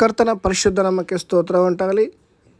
ಕರ್ತನ ಪರಿಶುದ್ಧ ನಾಮಕ್ಕೆ ಸ್ತೋತ್ರ ಉಂಟಾಗಲಿ.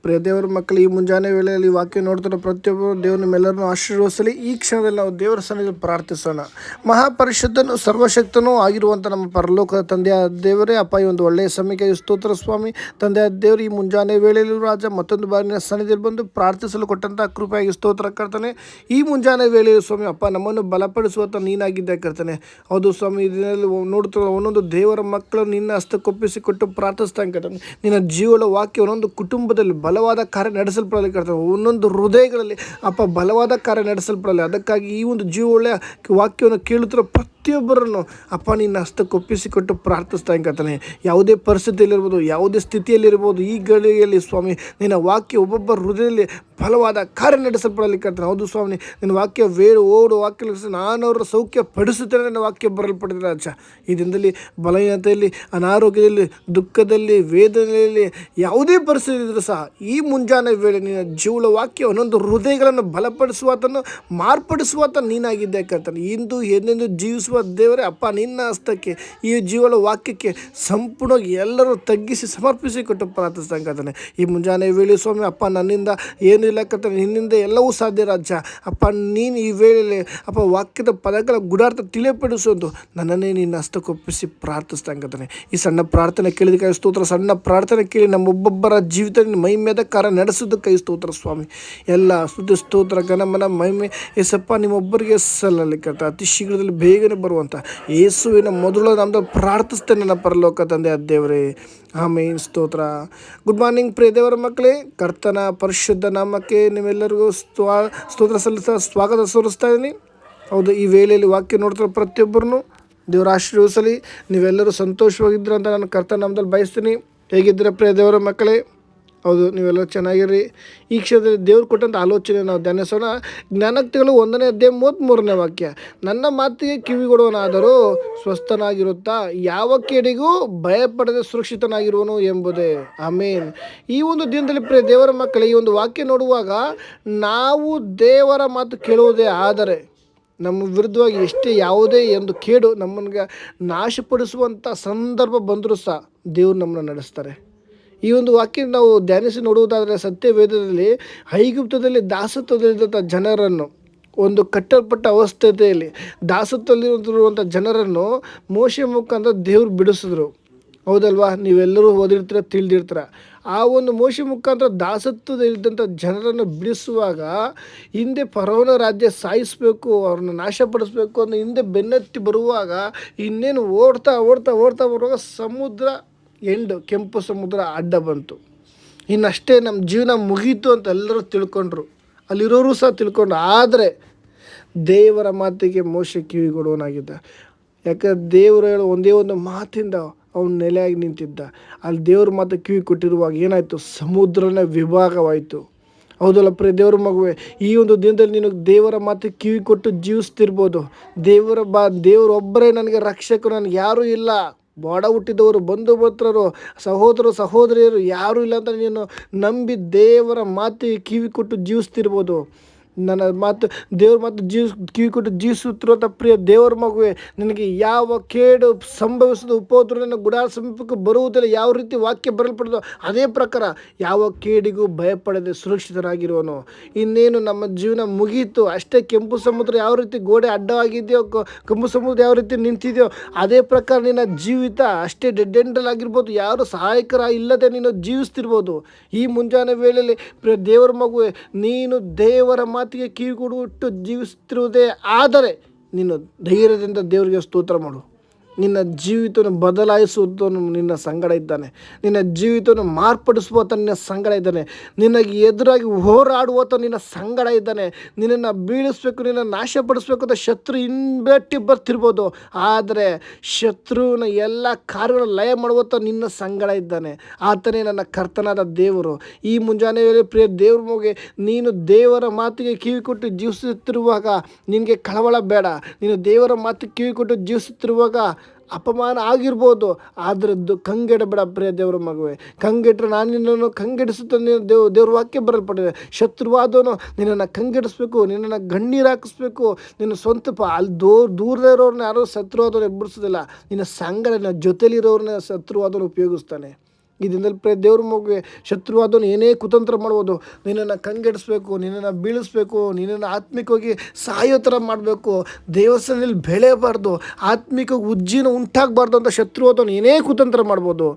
ಪ್ರಿಯ ದೇವರ ಮಕ್ಕಳು, ಈ ಮುಂಜಾನೆ ವೇಳೆಯಲ್ಲಿ ವಾಕ್ಯ ನೋಡ್ತಿರೋ ಪ್ರತಿಯೊಬ್ಬರು ದೇವರು ನಿಮ್ಮೆಲ್ಲರನ್ನು ಆಶೀರ್ವದಿಸಲಿ. ಈ ಕ್ಷಣದಲ್ಲಿ ನಾವು ದೇವರ ಸನ್ನಿಧಿಯಲ್ಲಿ ಪ್ರಾರ್ಥಿಸೋಣ. ಮಹಾಪರಿಶುದ್ಧನು ಸರ್ವಶಕ್ತನೂ ಆಗಿರುವಂಥ ನಮ್ಮ ಪರಲೋಕದ ತಂದೆಯ ದೇವರೇ, ಅಪ್ಪ, ಈ ಒಂದು ಒಳ್ಳೆಯ ಸಮಯಕ್ಕೆ ಸ್ತೋತ್ರ ಸ್ವಾಮಿ. ತಂದೆಯ ದೇವರು, ಈ ಮುಂಜಾನೆ ವೇಳೆಯಲ್ಲಿ ರಾಜ ಮತ್ತೊಂದು ಬಾರಿನ ಸನ್ನಿಧಿಯಲ್ಲಿ ಬಂದು ಪ್ರಾರ್ಥಿಸಲು ಕೊಟ್ಟಂಥ ಕೃಪೆಯಾಗಿ ಸ್ತೋತ್ರ ಕರ್ತನೆ. ಈ ಮುಂಜಾನೆ ವೇಳೆಯಲ್ಲಿ ಸ್ವಾಮಿ ಅಪ್ಪ, ನಮ್ಮನ್ನು ಬಲಪಡಿಸುವಂಥ ನೀನಾಗಿದ್ದೆ ಕರ್ತನೆ. ಹೌದು ಸ್ವಾಮಿ, ಇದರಲ್ಲಿ ನೋಡ್ತಿರೋ ಒಂದೊಂದು ದೇವರ ಮಕ್ಕಳು ನಿನ್ನ ಹಸ್ತಕ್ಕೊಪ್ಪಿಸಿಕೊಟ್ಟು ಪ್ರಾರ್ಥಿಸ್ತಾ ಕರ್ತನೆ. ನಿನ್ನ ಜೀವನ ವಾಕ್ಯ ಒಂದೊಂದು ಕುಟುಂಬದಲ್ಲಿ ಬಲವಾದ ಕಾರ್ಯ ನಡೆಸಲ್ಪಡಲಿ ಕರ್ತನೆ. ಒಂದೊಂದು ಹೃದಯಗಳಲ್ಲಿ ಅಪ್ಪ ಬಲವಾದ ಕಾರ್ಯ ನಡೆಸಲ್ಪಡಲಿ. ಅದಕ್ಕಾಗಿ ಈ ಒಂದು ಜೀವೊಳ್ಳೆಯ ವಾಕ್ಯವನ್ನು ಕೇಳುತ್ತಿರೋ ಪ್ರತಿಯೊಬ್ಬರನ್ನು ಅಪ್ಪ ನಿನ್ನ ಹಸ್ತಕ್ಕೊಪ್ಪಿಸಿಕೊಟ್ಟು ಪ್ರಾರ್ಥಿಸ್ತಾ ಕರ್ತನೆ. ಯಾವುದೇ ಪರಿಸ್ಥಿತಿಯಲ್ಲಿರ್ಬೋದು, ಯಾವುದೇ ಸ್ಥಿತಿಯಲ್ಲಿರ್ಬೋದು, ಈ ಗಳಿಗೆಯಲ್ಲಿ ಸ್ವಾಮಿ ನಿನ್ನ ವಾಕ್ಯ ಒಬ್ಬೊಬ್ಬ ಹೃದಯದಲ್ಲಿ ಬಲವಾದ ಕಾರ್ಯ ನಡೆಸಲ್ಪಡಲಿ ಕರ್ತನೆ. ಹೌದು ಸ್ವಾಮಿ, ನಿನ್ನ ವಾಕ್ಯ ಓಡು ವಾಕ್ಯ ನಾನು ಅವರ ಸೌಖ್ಯ ಪಡಿಸುತ್ತೇನೆ ನನ್ನ ವಾಕ್ಯ ಬರಲ್ಪಡಿದ ರಾಜ. ಈ ದಿನದಲ್ಲಿ ಬಲಹೀನತೆಯಲ್ಲಿ, ಅನಾರೋಗ್ಯದಲ್ಲಿ, ದುಃಖದಲ್ಲಿ, ವೇದನೆಯಲ್ಲಿ ಯಾವುದೇ ಪರಿಸ್ಥಿತಿ ಇದ್ದರೂ ಸಹ ಈ ಮುಂಜಾನೆ ವೇಳೆ ನಿನ್ನ ಜೀವಳ ವಾಕ್ಯ ಒಂದೊಂದು ಹೃದಯಗಳನ್ನು ಬಲಪಡಿಸುವಾತನ್ನು ಮಾರ್ಪಡಿಸುವಾತ ನೀನಾಗಿದ್ದೆ ಕರ್ತನೆ. ಇಂದು ಏನೆಂದು ಜೀವಿಸುವ ದೇವರೇ ಅಪ್ಪ, ನಿನ್ನ ಹಸ್ತಕ್ಕೆ ಈ ಜೀವನ ವಾಕ್ಯಕ್ಕೆ ಸಂಪೂರ್ಣವಾಗಿ ಎಲ್ಲರೂ ತಗ್ಗಿಸಿ ಸಮರ್ಪಿಸಿಕೊಟ್ಟು ಪ್ರಾರ್ಥಿಸ್ತಾ ಕರ್ತನೆ. ಈ ಮುಂಜಾನೆ ವೇಳೆ ಸ್ವಾಮಿ ಅಪ್ಪ, ನನ್ನಿಂದ ಏನಿಲ್ಲ ಕರ್ತನೆ, ನಿನ್ನಿಂದ ಎಲ್ಲವೂ ಸಾಧ್ಯ ರಾಜ. ಅಪ್ಪ, ನೀನು ಈ ವೇಳೆಯಲ್ಲಿ ಅಪ್ಪ ವಾಕ್ಯದ ಪದಗಳ ಗುಡಾರ್ಥ ತಿಳಿಯಪಡಿಸೋದು ನನ್ನನ್ನೇ ನಿನ್ನ ಹಸ್ತಕ್ಕೊಪ್ಪಿಸಿ ಪ್ರಾರ್ಥಿಸ್ತಾ ಕರ್ತನೆ. ಈ ಸಣ್ಣ ಪ್ರಾರ್ಥನೆ ಕೇಳಿದ ಸ್ತೋತ್ರ. ಸಣ್ಣ ಪ್ರಾರ್ಥನೆ ಕೇಳಿ ನಮ್ಮೊಬ್ಬೊಬ್ಬರ ಜೀವಿತ ಮಹಿಮೆದ ಕಾರ್ಯ ನಡೆಸೋದಕ್ಕೆ ಸ್ತೋತ್ರ ಸ್ವಾಮಿ. ಎಲ್ಲ ಸ್ತುತಿ ಸ್ತೋತ್ರ ಘನಮನ ಮಹಿಮೆ ಏಸಪ್ಪ ನಿಮ್ಮೊಬ್ಬರಿಗೆ ಸಲ್ಲಲಿ ಕರ್ತ. ಅತಿ ಶೀಘ್ರದಲ್ಲಿ ಬೇಗನೆ ಬರುವಂಥ ಯೇಸುವಿನ ಮೊದಲು ನಮ್ಮದು ಪ್ರಾರ್ಥಿಸ್ತೇನೆ ನನ್ನ ಪರಲೋಕ ತಂದೆ ದೇವರೇ, ಆಮೇನ್. ಸ್ತೋತ್ರ. ಗುಡ್ ಮಾರ್ನಿಂಗ್ ಪ್ರಿಯ ದೇವರ ಮಕ್ಕಳೇ, ಕರ್ತನ ಪರಿಶುದ್ಧ ನಾಮಕ್ಕೆ ನಿಮ್ಮೆಲ್ಲರಿಗೂ ಸ್ತೋತ್ರ ಸಲ್ಲಿಸ್ತಾ ಸ್ವಾಗತ ಸೂರಿಸ್ತಾ ಇದ್ದೀನಿ. ಹೌದು, ಈ ವೇಳೆಯಲ್ಲಿ ವಾಕ್ಯ ನೋಡ್ತಿರೋ ಪ್ರತಿಯೊಬ್ಬರನ್ನು ದೇವರ ಆಶೀರ್ವದಿಸಲಿ. ನೀವೆಲ್ಲರೂ ಸಂತೋಷವಾಗಿದ್ದೀರ ಅಂತ ನಾನು ಕರ್ತನ ನಾಮದಲ್ಲಿ ಬಯಸ್ತೀನಿ. ಹೇಗಿದ್ದೀರ ಪ್ರಿಯ ದೇವರ ಮಕ್ಕಳೇ? ಹೌದು, ನೀವೆಲ್ಲ ಚೆನ್ನಾಗಿರ್ರಿ. ಈ ಕ್ಷೇತ್ರದಲ್ಲಿ ದೇವ್ರು ಕೊಟ್ಟಂಥ ಆಲೋಚನೆ ನಾವು ಧ್ಯಾನಿಸೋಣ. ಜ್ಞಾನೋಕ್ತಿಗಳು 1ನೇ ಅಧ್ಯಾಯ 33ನೇ ವಾಕ್ಯ. ನನ್ನ ಮಾತಿಗೆ ಕಿವಿಗೊಡುವನಾದರೂ ಸ್ವಸ್ಥನಾಗಿರುತ್ತಾ, ಯಾವ ಕೇಡಿಗೂ ಭಯಪಡದೆ ಸುರಕ್ಷಿತನಾಗಿರುವನು ಎಂಬುದೇ. ಆಮೇನ್. ಈ ಒಂದು ದಿನದಲ್ಲಿ ಪ್ರಿಯ ದೇವರ ಮಕ್ಕಳೇ, ಈ ಒಂದು ವಾಕ್ಯ ನೋಡುವಾಗ ನಾವು ದೇವರ ಮಾತು ಕೇಳುವುದೇ ಆದರೆ ನಮ್ಮ ವಿರುದ್ಧವಾಗಿ ಎಷ್ಟೇ ಯಾವುದೇ ಒಂದು ಕೇಡು ನಮ್ಮನ್ಗೆ ನಾಶಪಡಿಸುವಂಥ ಸಂದರ್ಭ ಬಂದರೂ ಸಹ ದೇವರು ನಮ್ಮನ್ನು ನಡೆಸ್ತಾರೆ. ಈ ಒಂದು ವಾಕ್ಯ ನಾವು ಧ್ಯಾನಿಸಿ ನೋಡುವುದಾದರೆ, ಸತ್ಯವೇದದಲ್ಲಿ ಐಗುಪ್ತದಲ್ಲಿ ದಾಸತ್ವದಲ್ಲಿದ್ದಂಥ ಜನರನ್ನು, ಒಂದು ಕಟ್ಟಲ್ಪಟ್ಟ ಅವಸ್ಥೆಯಲ್ಲಿ ದಾಸತ್ವದಲ್ಲಿರುವಂಥ ಜನರನ್ನು ಮೋಶೆ ಮುಖಾಂತರ ದೇವರು ಬಿಡಿಸಿದ್ರು. ಹೌದಲ್ವಾ? ನೀವೆಲ್ಲರೂ ಓದಿರ್ತೀರ, ತಿಳಿದಿರ್ತೀರ. ಆ ಒಂದು ಮೋಶೆ ಮುಖಾಂತರ ದಾಸತ್ವದಲ್ಲಿದ್ದಂಥ ಜನರನ್ನು ಬಿಡಿಸುವಾಗ ಹಿಂದೆ ಫರೋನ ರಾಜ್ಯ ಸಾಯಿಸಬೇಕು, ಅವ್ರನ್ನ ನಾಶಪಡಿಸ್ಬೇಕು ಅನ್ನೋ ಹಿಂದೆ ಬೆನ್ನತ್ತಿ ಬರುವಾಗ ಇನ್ನೇನು ಓಡ್ತಾ ಓಡ್ತಾ ಓಡ್ತಾ ಬರುವಾಗ ಸಮುದ್ರ ಕೆಂಪು ಸಮುದ್ರ ಅಡ್ಡ ಬಂತು. ಇನ್ನಷ್ಟೇ ನಮ್ಮ ಜೀವನ ಮುಗೀತು ಅಂತ ಎಲ್ಲರೂ ತಿಳ್ಕೊಂಡ್ರು, ಅಲ್ಲಿರೋರು ಸಹ ತಿಳ್ಕೊಂಡ್ರು. ಆದರೆ ದೇವರ ಮಾತಿಗೆ ಮೋಶೆ ಕಿವಿಗೊಡುವನಾಗಿದ್ದ. ಯಾಕಂದ್ರೆ ದೇವರು ಹೇಳೋ ಒಂದೇ ಒಂದು ಮಾತಿಂದ ಅವನು ನೆಲೆಯಾಗಿ ನಿಂತಿದ್ದ. ಅಲ್ಲಿ ದೇವ್ರ ಮಾತು ಕಿವಿ ಕೊಟ್ಟಿರುವಾಗ ಏನಾಯಿತು? ಸಮುದ್ರನೇ ವಿಭಾಗವಾಯಿತು. ಹೌದಲ್ಲ ಪ್ರಿಯ ದೇವರ ಮಗುವೆ, ಈ ಒಂದು ದಿನದಲ್ಲಿ ನೀನು ದೇವರ ಮಾತು ಕಿವಿ ಕೊಟ್ಟು ಜೀವಿಸ್ತಿರ್ಬೋದು. ದೇವರೊಬ್ಬರೇ ನನಗೆ ರಕ್ಷಕರು, ನನಗೆ ಯಾರೂ ಇಲ್ಲ, ಬಾಡ ಹುಟ್ಟಿದವರು, ಬಂಧು ಮಿತ್ರರು, ಸಹೋದರಿಯರು ಯಾರೂ ಇಲ್ಲ ಅಂತ ನೀನು ನಂಬಿ ದೇವರ ಮಾತಿಗೆ ಕಿವಿ ಕೊಟ್ಟು ಜೀವಿಸ್ತಿರ್ಬೋದು. ನನ್ನ ಮಾತು ದೇವ್ರ ಮಾತು ಕಿವಿ ಕೊಟ್ಟು ಜೀವಿಸುತ್ತಿರುವಂಥ ಪ್ರಿಯ ದೇವರ ಮಗುವೆ, ನಿನಗೆ ಯಾವ ಕೇಡು ಸಂಭವಿಸೋದು, ಉಪದ್ರ ನನ್ನ ಗುಡಾರ ಸಮೀಪಕ್ಕೆ ಬರುವುದಿಲ್ಲ. ಯಾವ ರೀತಿ ವಾಕ್ಯ ಬರಲ್ಪಡೋದು ಅದೇ ಪ್ರಕಾರ ಯಾವ ಕೇಡಿಗೂ ಭಯಪಡದೆ ಸುರಕ್ಷಿತರಾಗಿರುವನು. ಇನ್ನೇನು ನಮ್ಮ ಜೀವನ ಮುಗೀತು ಅಷ್ಟೇ. ಕೆಂಪು ಸಮುದ್ರ ಯಾವ ರೀತಿ ಗೋಡೆ ಅಡ್ಡವಾಗಿದೆಯೋ, ಕೆಂಪು ಸಮುದ್ರ ಯಾವ ರೀತಿ ನಿಂತಿದೆಯೋ ಅದೇ ಪ್ರಕಾರ ನಿನ್ನ ಜೀವಿತ ಅಷ್ಟೇ ಡೆಡ್ ಎಂಡಲ್ ಆಗಿರ್ಬೋದು. ಯಾರು ಸಹಾಯಕರ ಇಲ್ಲದೆ ನೀನು ಜೀವಿಸ್ತಿರ್ಬೋದು. ಈ ಮುಂಜಾನೆ ವೇಳೆಯಲ್ಲಿ ಪ್ರಿಯ ದೇವರ ಮಗುವೆ, ನೀನು ದೇವರ ಮಾತಿಗೆ ಕಿವಿ ಕೊಟ್ಟು ಜೀವಿಸುತ್ತಿರುವುದೇ ಆದರೆ ನೀನು ಧೈರ್ಯದಿಂದ ದೇವರಿಗೆ ಸ್ತೋತ್ರ ಮಾಡು. ನಿನ್ನ ಜೀವಿತವನ್ನು ಬದಲಾಯಿಸುವುದನ್ನು ನಿನ್ನ ಸಂಗಡ ಇದ್ದಾನೆ. ನಿನ್ನ ಜೀವಿತವನ್ನು ಮಾರ್ಪಡಿಸುವತ್ತ ನಿನ್ನ ಸಂಗಡ ಇದ್ದಾನೆ. ನಿನಗೆ ಎದುರಾಗಿ ಹೋರಾಡುವತ್ತ ನಿನ್ನ ಸಂಗಡ ಇದ್ದಾನೆ. ನಿನ್ನನ್ನು ಬೀಳಿಸ್ಬೇಕು, ನಿನ್ನ ನಾಶಪಡಿಸ್ಬೇಕು ಅಂತ ಶತ್ರು ಹಿಂಬೆಟ್ಟಿ ಬರ್ತಿರ್ಬೋದು. ಆದರೆ ಶತ್ರುವಿನ ಎಲ್ಲ ಕಾರ್ಯಗಳನ್ನು ಲಯ ಮಾಡುವತ್ತ ನಿನ್ನ ಸಂಗಡ ಇದ್ದಾನೆ. ಆತನೇ ನನ್ನ ಕರ್ತನಾದ ದೇವರು. ಈ ಮುಂಜಾನೆ ಪ್ರಿಯ ದೇವ್ರ ಮಗುವೆ, ನೀನು ದೇವರ ಮಾತಿಗೆ ಕಿವಿ ಕೊಟ್ಟು ಜೀವಿಸುತ್ತಿರುವಾಗ ನಿನಗೆ ಕಳವಳ ಬೇಡ. ನೀನು ದೇವರ ಮಾತಿಗೆ ಕಿವಿ ಕೊಟ್ಟು ಜೀವಿಸುತ್ತಿರುವಾಗ ಅಪಮಾನ ಆಗಿರ್ಬೋದು, ಆದರೆ ಕಂಗೆಡಬೇಡ ಪ್ರಿಯ ದೇವರ ಮಗುವೆ. ಕಂಗೆಟ್ರೆ ನಾನು ನಿನ್ನನ್ನು ಕಂಗೆಡಿಸುತ್ತಾನೆ. ದೇವ್ರ ವಾಕ್ಯ ಬರಲ್ಪಟ್ಟಿದೆ. ಶತ್ರುವಾದವನು ನಿನ್ನನ್ನು ಕಂಗೆಡಿಸ್ಬೇಕು, ನಿನ್ನನ್ನು ಗಣ್ಣೀರು ಹಾಕಿಸ್ಬೇಕು. ನಿನ್ನ ಸ್ವಂತ ಅಲ್ಲಿ ದೂರದೇ ಇರೋರನ್ನ ಯಾರೋ ಶತ್ರುವಾದವನು ಎಬ್ಬರಿಸೋದಿಲ್ಲ. ನಿನ್ನ ಸಂಗಡ ನಿನ್ನ ಜೊತೆಲಿರೋರನ್ನ ಶತ್ರುವಾದವನು ಉಪಯೋಗಿಸ್ತಾನೆ. ಈ ದಿನದಲ್ಲಿ ದೇವ್ರ ಮಗುವೆ ಶತ್ರುವಾದವನು ಏನೇ ಕುತಂತ್ರ ಮಾಡ್ಬೋದು, ನಿನ್ನನ್ನು ಕಂಗೆಡಿಸ್ಬೇಕು, ನಿನ್ನನ್ನು ಬೀಳಿಸ್ಬೇಕು, ನಿನ್ನನ್ನು ಆತ್ಮಿಕವಾಗಿ ಸಾಯೋ ಥರ ಮಾಡಬೇಕು, ದೇವಸ್ಥಾನದಲ್ಲಿ ಬೆಳೆಯಬಾರ್ದು, ಆತ್ಮಿಕ ಉಜ್ಜಿನ ಉಂಟಾಗಬಾರ್ದು ಅಂತ ಶತ್ರುವಾದವನು ಏನೇ ಕುತಂತ್ರ ಮಾಡ್ಬೋದು.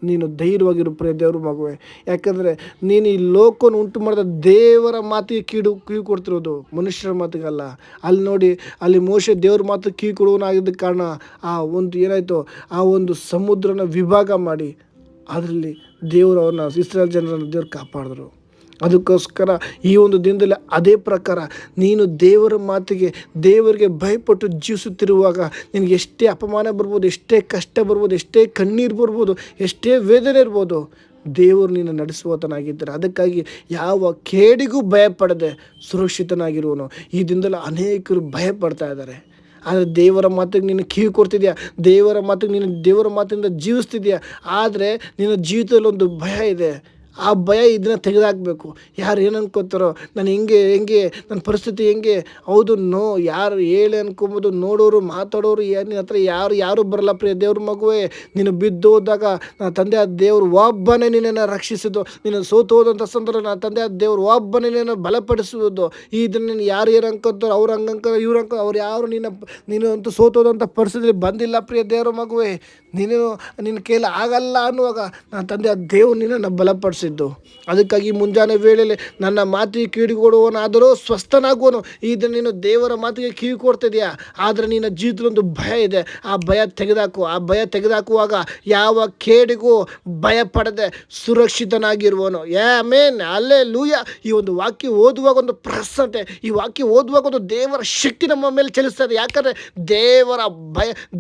ನೀನು ಧೈರ್ಯವಾಗಿರು ದೇವ್ರ ಮಗುವೆ. ಯಾಕಂದರೆ ನೀನು ಈ ಲೋಕವನ್ನು ಉಂಟು ಮಾಡಿದ ದೇವರ ಮಾತಿಗೆ ಕಿವಿ ಕೊಡ್ತಿರೋದು, ಮನುಷ್ಯರ ಮಾತಿಗಲ್ಲ. ಅಲ್ಲಿ ನೋಡಿ, ಅಲ್ಲಿ ಮೋಶೆ ದೇವ್ರ ಮಾತು ಕಿವಿ ಕೊಡುವನಾಗಿದ್ದ ಕಾರಣ ಆ ಒಂದು ಏನಾಯಿತು, ಆ ಒಂದು ಸಮುದ್ರನ ವಿಭಾಗ ಮಾಡಿ ಅದರಲ್ಲಿ ದೇವರು ಅವ್ರನ್ನ ಇಸ್ರಾಯೇಲ್ ಜನರನ್ನು ದೇವ್ರು ಕಾಪಾಡಿದ್ರು. ಅದಕ್ಕೋಸ್ಕರ ಈ ಒಂದು ದಿನದಲ್ಲಿ ಅದೇ ಪ್ರಕಾರ ನೀನು ದೇವರ ಮಾತಿಗೆ, ದೇವರಿಗೆ ಭಯಪಟ್ಟು ಜೀವಿಸುತ್ತಿರುವಾಗ ನಿನಗೆ ಎಷ್ಟೇ ಅಪಮಾನ ಬರ್ಬೋದು, ಎಷ್ಟೇ ಕಷ್ಟ ಬರ್ಬೋದು, ಎಷ್ಟೇ ಕಣ್ಣೀರು ಬರ್ಬೋದು, ಎಷ್ಟೇ ವೇದನೆ ಇರ್ಬೋದು, ದೇವರು ನೀನು ನಡೆಸುವತನಾಗಿದ್ದಾರೆ. ಅದಕ್ಕಾಗಿ ಯಾವ ಕೇಡಿಗೂ ಭಯಪಡದೆ ಸುರಕ್ಷಿತನಾಗಿರುವನು. ಈ ದಿನದಲ್ಲಿ ಅನೇಕರು ಭಯಪಡ್ತಾ ಇದ್ದಾರೆ. ಆದರೆ ದೇವರ ಮಾತಿಗೆ ನೀನು ಕಿವಿ ಕೊಡ್ತಿದ್ಯಾ, ದೇವರ ಮಾತಿಗೆ ನೀನು ದೇವರ ಮಾತಿನಿಂದ ಜೀವಿಸ್ತಿದ್ಯಾ. ಆದರೆ ನಿನ್ನ ಜೀವಿತದಲ್ಲಿ ಒಂದು ಭಯ ಇದೆ. ಆ ಭಯ ಇದನ್ನು ತೆಗೆದುಹಾಕಬೇಕು. ಯಾರು ಏನು ಅನ್ಕೋತಾರೋ, ನಾನು ಹೆಂಗೆ ನನ್ನ ಪರಿಸ್ಥಿತಿ ಹೆಂಗೆ, ಹೌದು ಯಾರು ಹೇಳಿ ಅನ್ಕೊಬೋದು, ನೋಡೋರು ಮಾತಾಡೋರು ನಿನ್ನ ಹತ್ರ ಯಾರು ಬರಲ್ಲ. ದೇವ್ರ ಮಗುವೆ, ನೀನು ಬಿದ್ದು ಹೋದಾಗ ನನ್ನ ತಂದೆ ಆದ ದೇವರು ಒಬ್ಬನೇ ನಿನ್ನನ್ನು ರಕ್ಷಿಸೋದು. ನೀನು ಸೋತು ಹೋದಂಥ ಸಂದರ್ಭ ನನ್ನ ತಂದೆ ಆದ ದೇವರು ಒಬ್ಬನೇ ನಿನ್ನನ್ನು ಬಲಪಡಿಸುವುದು. ಈ ದಿನ ನೀನು ಯಾರು ಅನ್ಕೋತಾರೋ, ಅವ್ರು ಹಂಗಂಕ ಇವ್ರು ಅವ್ರು ಯಾರು ನೀನು ಅಂತೂ ಸೋತೋದಂಥ ಪರಿಸ್ಥಿತಿಯಲ್ಲಿ ಬಂದಿಲ್ಲ. ದೇವ್ರ ಮಗುವೆ, ನಿನ್ನ ಕೈಯಲ್ಲಿ ಆಗಲ್ಲ ಅನ್ನುವಾಗ ನನ್ನ ತಂದೆ ಆದ ದೇವರು ನಿನ್ನನ್ನು ಬಲಪಡಿಸಿದ್ದು. ಅದಕ್ಕಾಗಿ ಮುಂಜಾನೆ ವೇಳೆಯಲ್ಲಿ ನನ್ನ ಮಾತಿಗೆ ಕಿವಿ ಕೊಡುವವನಾದರೂ ಸ್ವಸ್ಥನಾಗುವನು. ಈ ದಿನ ನೀನು ದೇವರ ಮಾತಿಗೆ ಕಿವಿ ಕೊಡ್ತಿದ್ಯಾ, ಆದರೆ ನಿನ್ನ ಜೀವಿತದೊಂದು ಭಯ ಇದೆ. ಆ ಭಯ ತೆಗೆದಾಕು. ಆ ಭಯ ತೆಗೆದಾಕುವಾಗ ಯಾವ ಕೇಡಿಗೂ ಭಯ ಪಡದೆ ಸುರಕ್ಷಿತನಾಗಿರುವನು. Amen, hallelujah. ಈ ಒಂದು ವಾಕ್ಯ ಓದುವಾಗ ಒಂದು ಪ್ರಸನ್ನತೆ, ಈ ವಾಕ್ಯ ಓದುವಾಗ ಒಂದು ದೇವರ ಶಕ್ತಿ ನಮ್ಮ ಮೇಲೆ ಚಲಿಸ್ತದೆ. ಯಾಕಂದರೆ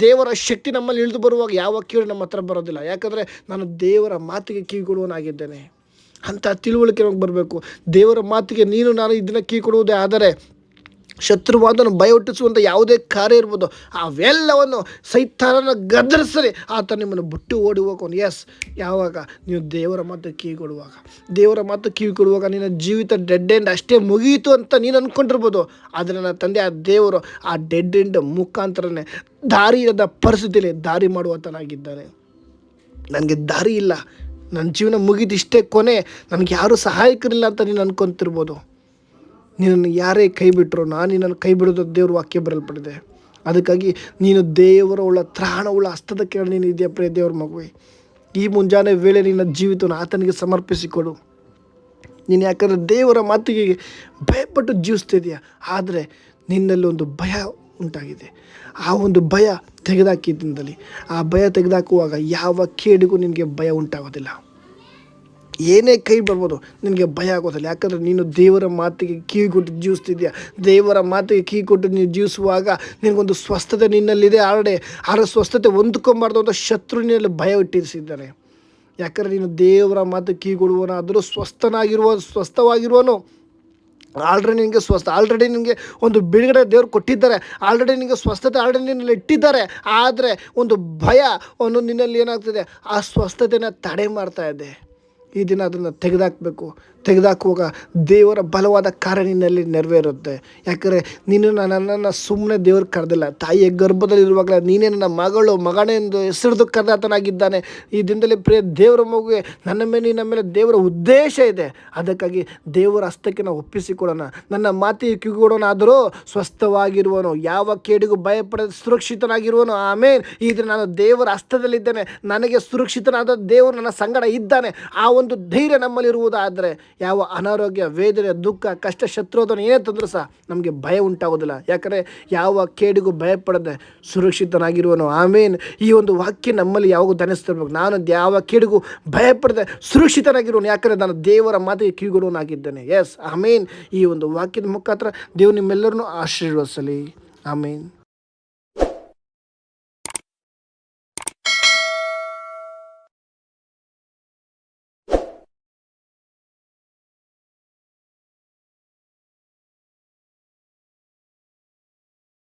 ದೇವರ ಶಕ್ತಿ ನಮ್ಮಲ್ಲಿ ಇಳಿದು ಬರುವಾಗ ಯಾವ ಕಿವಿ ನಮ್ಮ ಹತ್ರ ಬರೋದಿಲ್ಲ. ಯಾಕಂದರೆ ನಾನು ದೇವರ ಮಾತಿಗೆ ಕಿವಿ ಕೊಡುವನಾಗಿದ್ದೇನೆ ಅಂತ ತಿಳುವಳಿಕೆ ನಮಗೆ ಬರಬೇಕು. ದೇವರ ಮಾತಿಗೆ ನಾನು ಇದನ್ನು ಕಿವಿ ಕೊಡುವುದೇ ಆದರೆ ಶತ್ರುವಾದನು ಭಯ ಹುಟ್ಟಿಸುವಂಥ ಯಾವುದೇ ಕಾರ್ಯ ಇರ್ಬೋದು, ಅವೆಲ್ಲವನ್ನು ಸೈತಾನನ ಗದರಿಸಲಿ, ಆತ ನಿಮ್ಮನ್ನು ಬಿಟ್ಟು ಓಡಿ ಹೋಗೋನು. ಯಾವಾಗ ನೀವು ದೇವರ ಮಾತು ಕಿವಿ ಕೊಡುವಾಗ, ದೇವರ ಮಾತು ಕಿವಿ ಕೊಡುವಾಗ ನಿನ್ನ ಜೀವಿತ ಡೆಡ್ ಎಂಡ್ ಅಷ್ಟೇ ಮುಗಿಯಿತು ಅಂತ ನೀನು ಅಂದ್ಕೊಂಡಿರ್ಬೋದು. ಆದರೆ ನನ್ನ ತಂದೆ ಆ ದೇವರು ಆ ಡೆಡ್ ಎಂಡ್ ಮುಖಾಂತರನೇ ದಾರಿಯಾದ ಪರಿಸ್ಥಿತಿಯಲ್ಲಿ ದಾರಿ ಮಾಡುವಂತನಾಗಿದ್ದಾನೆ. ನನಗೆ ದಾರಿ ಇಲ್ಲ, ನನ್ನ ಜೀವನ ಮುಗಿದು ಇಷ್ಟೇ ಕೊನೆ, ನನಗೆ ಯಾರೂ ಸಹಾಯಕರಿಲ್ಲ ಅಂತ ನೀನು ಅನ್ಕೊತಿರ್ಬೋದು. ನಿನ್ನನ್ನು ಯಾರೇ ಕೈ ಬಿಟ್ಟರು, ನಾನು ನಿನ್ನನ್ನು ಕೈ ಬಿಡೋದು ದೇವ್ರ ವಾಕ್ಯ ಬರಲ್ಪಟ್ಟಿದೆ. ಅದಕ್ಕಾಗಿ ನೀನು ದೇವರ ತ್ರಾಣವುಳ್ಳ ಹಸ್ತದ ಕೆಳಗೆ ನೀನು ಇದೆಯಾ ದೇವ್ರ ಮಗುವೆ. ಈ ಮುಂಜಾನೆ ವೇಳೆ ನಿನ್ನ ಜೀವಿತವನ್ನು ಆತನಿಗೆ ಸಮರ್ಪಿಸಿಕೊಡು. ನೀನು ಯಾಕಂದರೆ ದೇವರ ಮಾತಿಗೆ ಭಯಪಟ್ಟು ಜೀವಿಸ್ತಿದೆಯಾ, ಆದರೆ ನಿನ್ನಲ್ಲಿ ಒಂದು ಭಯ ಉಂಟಾಗಿದೆ. ಆ ಒಂದು ಭಯ ತೆಗೆದಾಕಿದ್ದಲ್ಲಿ, ಆ ಭಯ ತೆಗೆದಾಕುವಾಗ ಯಾವ ಕೇಡಿಗೂ ನಿನಗೆ ಭಯ ಉಂಟಾಗೋದಿಲ್ಲ. ಏನೇ ಕೈ ಬರ್ಬೋದು, ನಿನಗೆ ಭಯ ಆಗೋದಿಲ್ಲ. ಯಾಕಂದರೆ ನೀನು ದೇವರ ಮಾತಿಗೆ ಕಿವಿ ಕೊಟ್ಟು ಜೀವಿಸ್ತಿದ್ಯಾ. ದೇವರ ಮಾತಿಗೆ ಕಿವಿ ಕೊಟ್ಟು ನೀವು ಜೀವಿಸುವಾಗ ನಿನಗೊಂದು ಸ್ವಸ್ಥತೆ ನಿನ್ನಲ್ಲಿದೆ. ಆ ಸ್ವಸ್ಥತೆ ಹೊಂದ್ಕೊಂಬಾರ್ದು ಅಂತ ಶತ್ರುವಿನಲ್ಲಿ ಭಯ ಇಟ್ಟಿರಿಸಿದ್ದಾನೆ. ಯಾಕಂದರೆ ನೀನು ದೇವರ ಮಾತಿಗೆ ಕಿವಿ ಕೊಡುವನಾದರೂ ಸ್ವಸ್ಥವಾಗಿರುವನು. ಆಲ್ರೆಡಿ ನಿನಗೆ ಒಂದು ಬಿಡುಗಡೆ ದೇವರು ಕೊಟ್ಟಿದ್ದಾರೆ. ಆಲ್ರೆಡಿ ನಿನಗೆ ಸ್ವಸ್ಥತೆ ನಿನ್ನಲ್ಲಿ ಇಟ್ಟಿದ್ದಾರೆ. ಆದರೆ ಒಂದು ಭಯ ನಿನ್ನಲ್ಲಿ ಏನಾಗ್ತಿದೆ, ಆ ಸ್ವಸ್ಥತೆನ ತಡೆ ಮಾಡ್ತಾ ಇದೆ. ಈ ದಿನ ಅದನ್ನು ತೆಗೆದಾಕುವಾಗ ದೇವರ ಬಲವಾದ ಕಾರ್ಯ ನಿನ್ನಲ್ಲಿ ನೆರವೇರುತ್ತೆ. ಯಾಕಂದರೆ ನೀನು ನನ್ನನ್ನು ಸುಮ್ಮನೆ ದೇವರು ಕರೆದಿಲ್ಲ. ತಾಯಿಯ ಗರ್ಭದಲ್ಲಿರುವಾಗಲೇ ನೀನೇ ನನ್ನ ಮಗನೇ ಎಂದು ಹೆಸರಿದು ಕರೆದಾತನಾಗಿದ್ದಾನೆ. ಈ ದಿನದಲ್ಲಿ ದೇವರ ಮಗುವೆ, ನಮ್ಮ ಮೇಲೆ ದೇವರ ಉದ್ದೇಶ ಇದೆ. ಅದಕ್ಕಾಗಿ ದೇವರ ಹಸ್ತಕ್ಕೆ ನಾವು ಒಪ್ಪಿಸಿಕೊಡೋಣ. ನನ್ನ ಮಾತಿಗೆ ಕಿವಿಗೊಡೋನಾದರೂ ಸ್ವಸ್ಥವಾಗಿರುವನು, ಯಾವ ಕೇಡಿಗೂ ಭಯಪಡದೆ ಸುರಕ್ಷಿತನಾಗಿರುವನು. ಆಮೇಲೆ ಈ ದಿನ ನಾನು ದೇವರ ಹಸ್ತದಲ್ಲಿದ್ದೇನೆ, ನನಗೆ ಸುರಕ್ಷಿತನಾದ ದೇವರು ನನ್ನ ಸಂಗಡ ಇದ್ದಾನೆ. ಆ ಒಂದು ಧೈರ್ಯ ನಮ್ಮಲ್ಲಿರುವುದಾದರೆ ಯಾವ ಅನಾರೋಗ್ಯ, ವೇದನೆ, ದುಃಖ, ಕಷ್ಟ, ಶತ್ರುದನ್ನು ಏನೇ ತಂದರೂ ಸಹ ನಮಗೆ ಭಯ ಉಂಟಾಗೋದಿಲ್ಲ. ಯಾಕಂದರೆ ಯಾವ ಕೇಡಿಗೂ ಭಯಪಡದೆ ಸುರಕ್ಷಿತನಾಗಿರುವನು. ಆಮೇನ್. ಈ ಒಂದು ವಾಕ್ಯ ನಮ್ಮಲ್ಲಿ ಯಾವಾಗ ಧನಿಸ್ತಿರ್ಬೇಕು, ನಾನು ಯಾವ ಕೇಡಿಗೂ ಭಯಪಡದೆ ಸುರಕ್ಷಿತನಾಗಿರುವನು. ಯಾಕಂದರೆ ನಾನು ದೇವರ ಮಾತಿಗೆ ಕಿವಿಗೊಡುವನಾಗಿದ್ದೇನೆ. ಆಮೇನ್. ಈ ಒಂದು ವಾಕ್ಯದ ಮುಖಾಂತರ ದೇವರು ನಿಮ್ಮೆಲ್ಲರನ್ನು ಆಶೀರ್ವದಿಸಲಿ. ಆಮೇನ್.